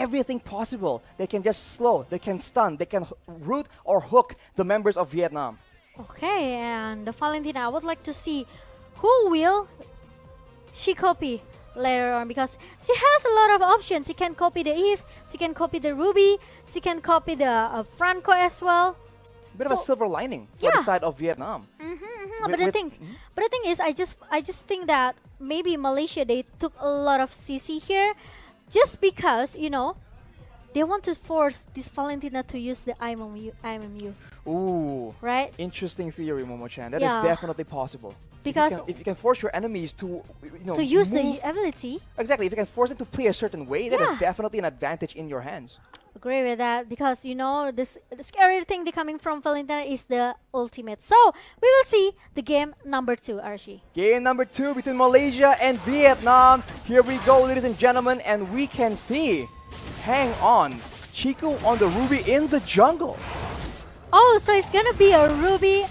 everything possible. They can just slow, they can stun, they can root or hook the members of Vietnam. Okay, and the Valentina, I would like to see who will she copy later on, because she has a lot of options. She can copy the Eve, she can copy the Ruby, she can copy the Franco as well. Bit of a silver lining for the side of Vietnam. But the thing is, I just think that maybe Malaysia, they took a lot of CC here, just because they want to force this Valentina to use the IMMU. Ooh, right? Interesting theory, Momo-chan. That is definitely possible. Because if you can force your enemies to to use the ability. Exactly, if you can force them to play a certain way, that is definitely an advantage in your hands. Agree with that, because the scary thing coming from Valentina is the ultimate. So we will see the game number 2, Archie. Game number 2 between Malaysia and Vietnam. Here we go, ladies and gentlemen, and we can see, hang on, Chico on the Ruby in the jungle. Oh, so it's gonna be a Ruby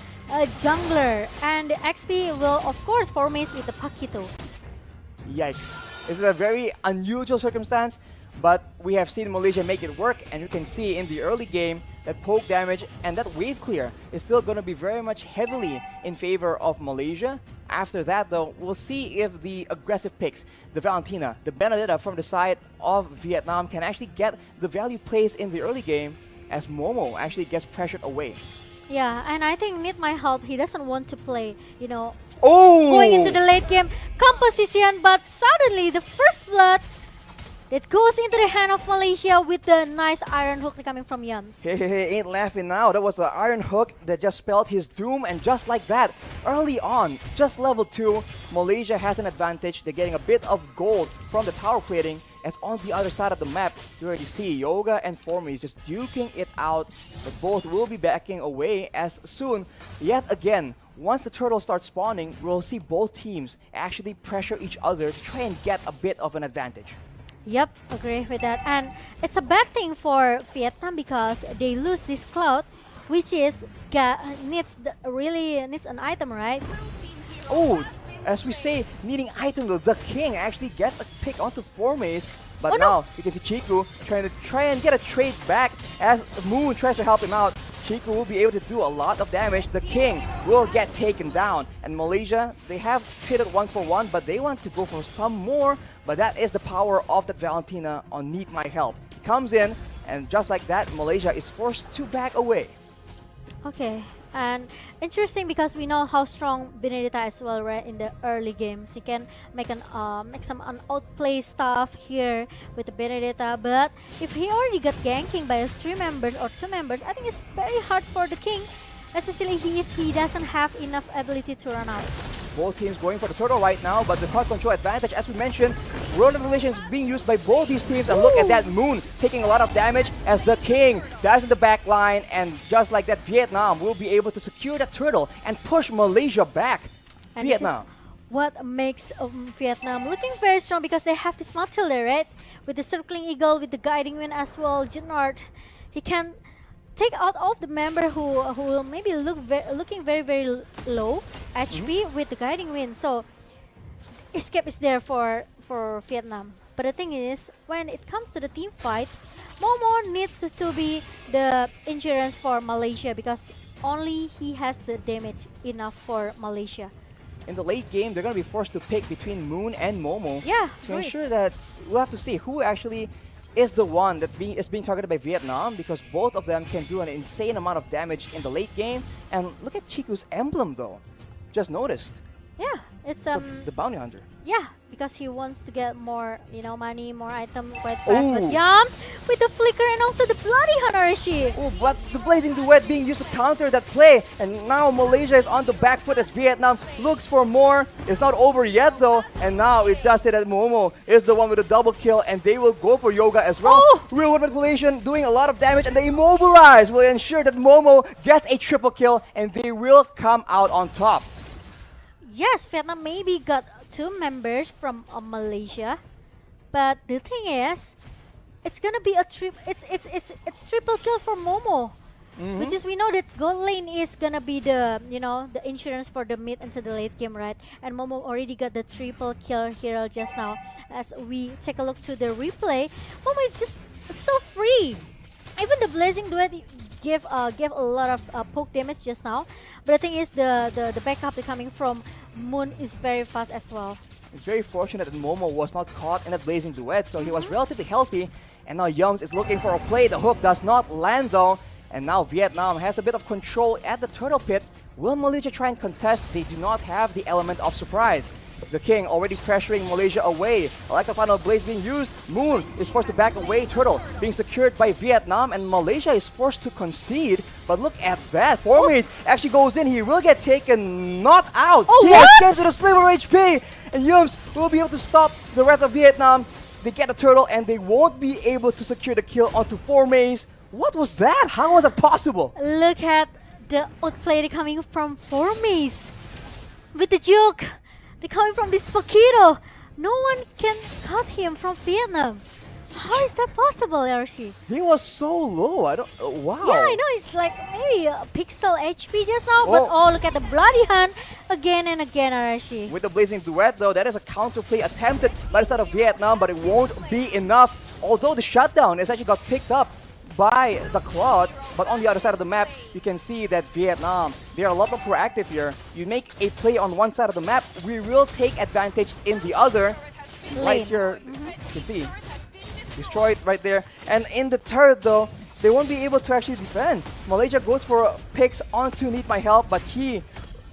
jungler, and XP will of course formate with the Paquito. Yikes. This is a very unusual circumstance, but we have seen Malaysia make it work, and you can see in the early game that poke damage and that wave clear is still going to be very much heavily in favor of Malaysia. After that, though, we'll see if the aggressive picks, the Valentina, the Benedetta from the side of Vietnam, can actually get the value plays in the early game as Momo actually gets pressured away. Yeah, and I think Need my help. He doesn't want to play, Oh! going into the late game composition, but suddenly the first blood that goes into the hand of Malaysia with the nice iron hook coming from Yums. Hey, ain't laughing now. That was an iron hook that just spelled his doom, and just like that, early on, just level 2, Malaysia has an advantage. They're getting a bit of gold from the tower plating, as on the other side of the map, you already see Yoga and Formis just duking it out, but both will be backing away as soon, yet again, once the turtle starts spawning, we'll see both teams actually pressure each other to try and get a bit of an advantage. Yep, agree with that. And it's a bad thing for Vietnam because they lose this cloud, which is really needs an item, right? Oh, as we say, needing item though, the king actually gets a pick onto Formes, but now you can see Chiku trying and get a trade back as Moon tries to help him out. Chiku will be able to do a lot of damage. The king will get taken down. And Malaysia, they have traded 1-for-1, but they want to go for some more. But that is the power of that Valentina on Need My Help. He comes in, and just like that, Malaysia is forced to back away. Okay, and interesting because we know how strong Benedetta as well, right? In the early games, he can make some outplay stuff here with the Benedetta. But if he already got ganking by 3 members or 2 members, I think it's very hard for the king, especially if he doesn't have enough ability to run out. Both teams going for the turtle right now, but the card control advantage, as we mentioned, World Revelation is being used by both these teams. And look at that, Moon taking a lot of damage as the king dives in the back line, and just like that, Vietnam will be able to secure the turtle and push Malaysia back. And Vietnam. This is what makes Vietnam looking very strong because they have this Matilda, right? With the circling eagle, with the guiding wind as well, Jennard, he can take out of the member who will maybe looking very low HP with the guiding wind. So escape is there for Vietnam. But the thing is, when it comes to the team fight, Momo needs to be the insurance for Malaysia because only he has the damage enough for Malaysia. In the late game, they're going to be forced to pick between Moon and Momo to right. ensure that we'll have to see who actually is the one that is being targeted by Vietnam, because both of them can do an insane amount of damage in the late game. And look at Chiku's emblem though. Just noticed. Yeah, it's the bounty hunter. Yeah, because he wants to get more, money, more item quite fast. But Yams with the flicker and also the bloody Hanarashi. Oh, but the blazing duet being used to counter that play, and now Malaysia is on the back foot as Vietnam looks for more. It's not over yet though, and now it does say that Momo is the one with a double kill, and they will go for Yoga as well. Real world manipulation doing a lot of damage, and the immobilize will ensure that Momo gets a triple kill, and they will come out on top. Yes, Vietnam maybe got 2 members from Malaysia, but the thing is, it's gonna be a it's triple kill for Momo, which is we know that gold lane is gonna be the the insurance for the mid into the late game, right? And Momo already got the triple kill here just now. As we take a look to the replay, Momo is just see. Even the Blazing Duet gave a lot of poke damage just now. But the thing is, the backup coming from Moon is very fast as well. It's very fortunate that Momo was not caught in that Blazing Duet, so he was relatively healthy. And now Yums is looking for a play. The hook does not land though. And now Vietnam has a bit of control at the turtle pit. Will Malaysia try and contest? They do not have the element of surprise. The King already pressuring Malaysia away. Like the final blaze being used, Moon is forced to back away. Turtle being secured by Vietnam, and Malaysia is forced to concede. But look at that. Formage actually goes in. He will get taken, not out. Oh, he what? escapes with a sliver HP. And Yums will be able to stop the rest of Vietnam. They get the turtle and they won't be able to secure the kill onto Formage. What was that? How was that possible? Look at the outplay coming from Formis with the juke. They're coming from this Mosquito. No one can cut him from Vietnam. How is that possible, Yoshi? He was so low. I don't. Wow. Yeah, I know. It's like maybe a pixel HP just now, but oh, look at the bloody hand again and again, Arashi. With the Blazing Duet, though, that is a counterplay attempted by the side of Vietnam, but it won't be enough. Although the shutdown has actually got picked up by the Cloud, but on the other side of the map, you can see that Vietnam, they are a lot more proactive here. You make a play on one side of the map, we will take advantage in the other. Right here, you can see, destroyed right there. And in the turret, though, they won't be able to actually defend. Malaysia goes for picks onto Need My Help, but he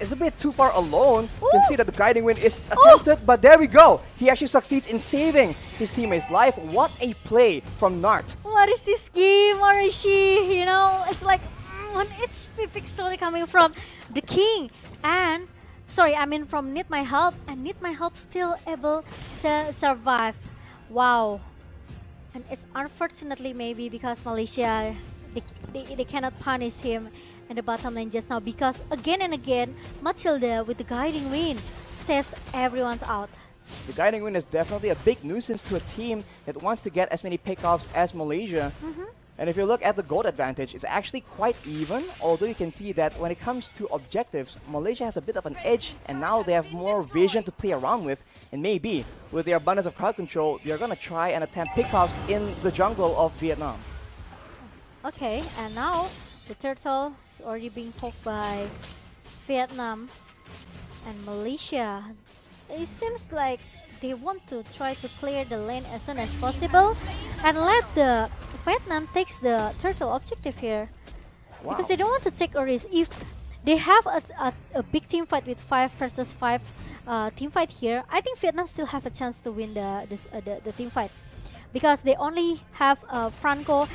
is a bit too far alone. You can see that the guiding wind is attempted, but there we go. He actually succeeds in saving his teammate's life. What a play from Nart. What is this game, Arishi? You know, it's like 1 HP pixel coming from the King. And, sorry, I mean from Need My Help. And Need My Help still able to survive. Wow. And it's unfortunately maybe because Malaysia, they cannot punish him in the bottom lane just now. Because again and again, Matilda with the guiding wind saves everyone's out. The guiding wind is definitely a big nuisance to a team that wants to get as many pickoffs as Malaysia. And if you look at the gold advantage, it's actually quite even, although you can see that when it comes to objectives, Malaysia has a bit of an edge, and now they have more vision to play around with. And maybe, with their abundance of crowd control, they're going to try and attempt pickoffs in the jungle of Vietnam. Okay, and now the turtle is already being poked by Vietnam and Malaysia. It seems like they want to try to clear the lane as soon as possible and let the Vietnam takes the turtle objective here. Wow. Because they don't want to take a risk. If they have a big team fight with 5 versus 5 team fight here, I think Vietnam still have a chance to win the team fight. Because they only have Franco.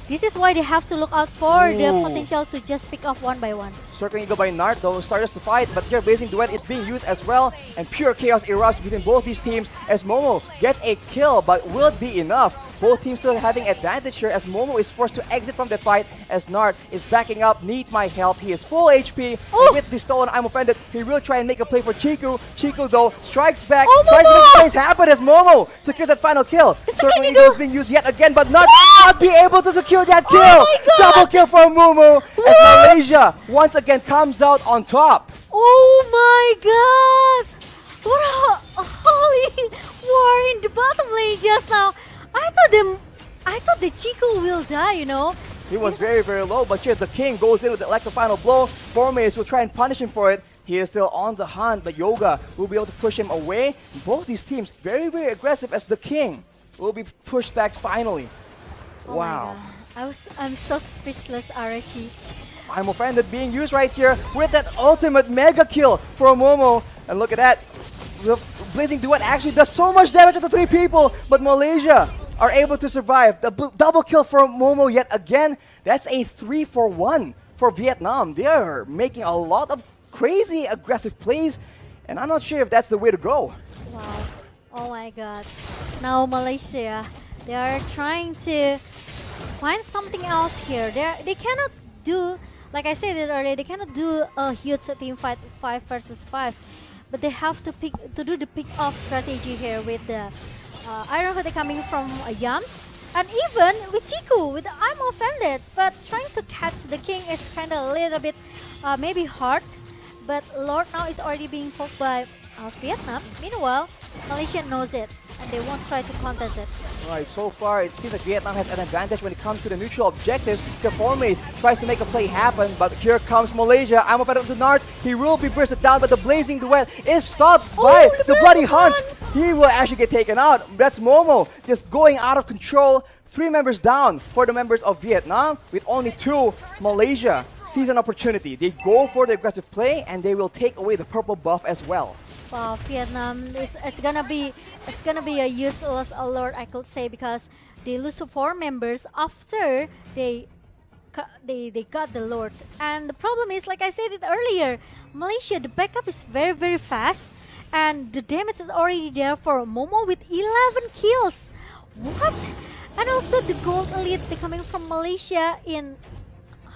This is why they have to look out for the potential to just pick off one by one. Circling Eagle by Nart, though, starts to fight, but here Blazing Duet is being used as well, and pure chaos erupts between both these teams as Momo gets a kill, but will it be enough? Both teams still having advantage here as Momo is forced to exit from the fight as Nart is backing up. Need my help. He is full HP. With the stolen I'm offended. He will try and make a play for Chiku. Chiku, though, strikes back, tries to make plays happen as Momo secures that final kill. Circling Eagle is being used yet again, but not be able to secure that kill. Double kill from Momo as Malaysia once again comes out on top. Oh my god! What a holy war in the bottom lane just now. I thought the Chico will die, you know. He was very, very low, but here the King goes in with like the final blow. Formace will try and punish him for it. He is still on the hunt, but Yoga will be able to push him away. Both these teams very, very aggressive as the King will be pushed back finally. Oh Wow. I'm so speechless, Arashi. I'm offended being used right here with that ultimate mega kill for Momo. And look at that. The Blazing Duet actually does so much damage to the 3 people, but Malaysia are able to survive. The double kill from Momo yet again. That's a 3-for-1 for Vietnam. They are making a lot of crazy aggressive plays, and I'm not sure if that's the way to go. Wow. Oh my god. Now Malaysia, they are trying to find something else here. They cannot do, like I said earlier, they cannot do a huge team fight 5 versus 5. But they have to do the pick-off strategy here with the Iron Hood coming from Yams. And even with Chiku, with the I'm offended. But trying to catch the King is kind of a little bit maybe hard. But Lord now is already being poked by Vietnam. Meanwhile, Malaysia knows it. and they won't try to contest it. Right, so far it seems like Vietnam has an advantage when it comes to the neutral objectives. The Formace tries to make a play happen, but here comes Malaysia. I'm off to Nart. He will be bursted down, but the blazing duet is stopped by the bloody hunt. He will actually get taken out. That's Momo just going out of control. 3 members down for the members of Vietnam, with only 2. Malaysia sees an opportunity. They go for the aggressive play, and they will take away the purple buff as well. Wow, Vietnam, it's gonna be a useless alert, I could say, because they lose to 4 members after they got the Lord. And the problem is, like I said it earlier, Malaysia, the backup is very, very fast, and the damage is already there for Momo with 11 kills. What? And also the gold elite, they're coming from Malaysia in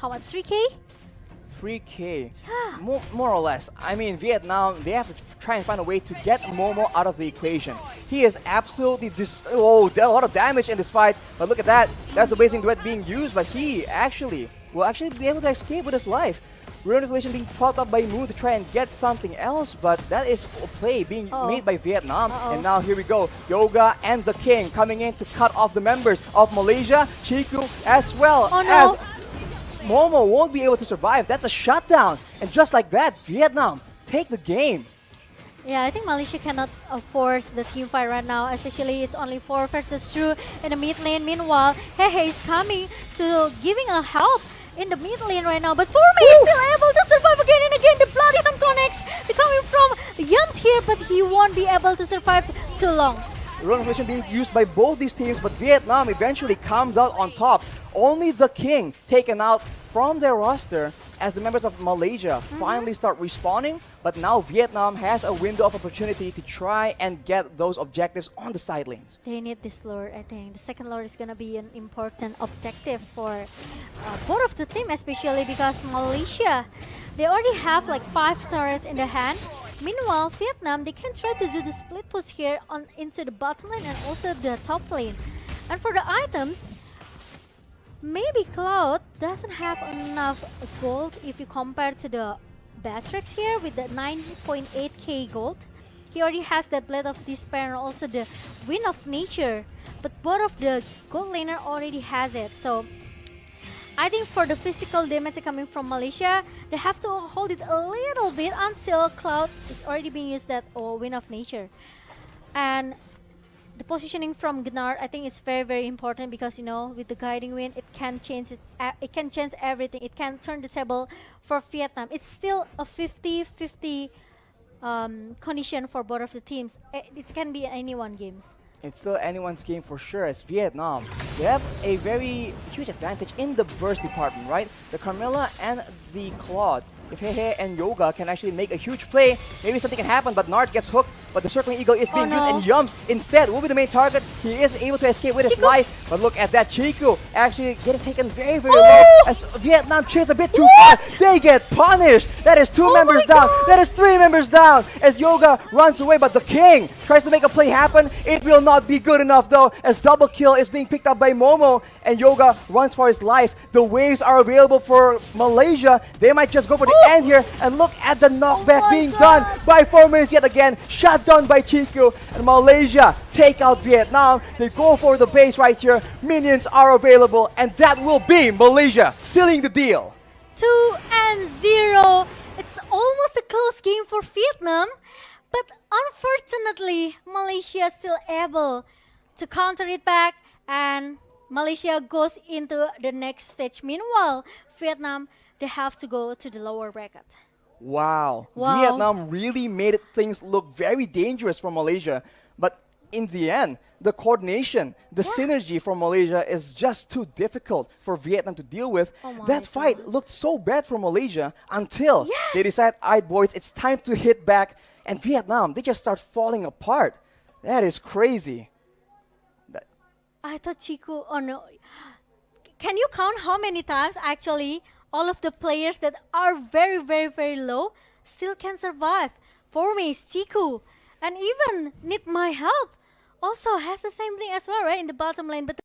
how much, 3K? 3K, Yeah. more or less. I mean, Vietnam, they have to try and find a way to get Momo out of the equation. He is absolutely a lot of damage in this fight, but look at that. That's the blazing duet being used, but he will actually be able to escape with his life. Manipulation being popped up by Moon to try and get something else, but that is a play being made by Vietnam. And now here we go, Yoga and the King coming in to cut off the members of Malaysia, Chiku as well as Momo won't be able to survive. That's a shutdown, and just like that, Vietnam take the game. Yeah, I think Malaysia cannot force the team fight right now, especially it's only 4 versus 2 in the mid lane. Meanwhile, Hehe is coming to giving a help in the mid lane right now, but Forme is still able to survive again and again. The bloody hunt connects. They're coming from Yums here, but he won't be able to survive too long. Manipulation being used by both these teams, but Vietnam eventually comes out on top. Only the King taken out from their roster as the members of Malaysia finally start respawning, but now Vietnam has a window of opportunity to try and get those objectives on the side lanes. They need this Lord, I think. The second Lord is going to be an important objective for both of the team, especially because Malaysia, they already have like 5 turrets in the hand. Meanwhile, Vietnam, they can try to do the split push here into the bottom lane and also the top lane. And for the items, maybe Cloud doesn't have enough gold if you compare to the Batrix here with the 9.8k gold. He already has that Blade of Despair and also the Wind of Nature, but both of the gold laner already has it. So I think for the physical damage coming from Malaysia, they have to hold it a little bit until Cloud is already being used that Wind of Nature. And the positioning from Gnard, I think it's very, very important because, you know, with the guiding wind, it can change everything. It can turn the table for Vietnam. It's still a 50-50 condition for both of the teams. It can be anyone games. It's still anyone's game for sure, as Vietnam, they have a very huge advantage in the burst department, right? The Carmilla and the Claude. If Hehe and Yoga can actually make a huge play, maybe something can happen, but Nart gets hooked, but the Circling Eagle is being used, and Yums instead will be the main target. He is able to escape with his life, but look at that, Chiku actually getting taken very, very low as Vietnam chase a bit too far. They get punished. That is 2 members down. That is 3 members down as Yoga runs away, but the King tries to make a play happen. It will not be good enough though, as double kill is being picked up by Momo, and Yoga runs for his life. The waves are available for Malaysia. They might just go for the end here, and look at the knockback being done by Formace yet again. Shut down by Chiku, and Malaysia take out Vietnam. They go for the base right here. Minions are available, and that will be Malaysia sealing the deal. 2-0. It's almost a close game for Vietnam, but unfortunately, Malaysia is still able to counter it back, and Malaysia goes into the next stage. Meanwhile, Vietnam, they have to go to the lower bracket. Wow. Vietnam really made things look very dangerous for Malaysia, but in the end, the coordination, the synergy for Malaysia is just too difficult for Vietnam to deal with. That fight looked so bad for Malaysia until they decide, alright boys, it's time to hit back, and Vietnam, they just start falling apart. That is crazy. I thought Chiku, oh no. Can you count how many times actually all of the players that are very, very, very low still can survive? Formace, Chiku, and even Need My Help also has the same thing as well, right? In the bottom lane. But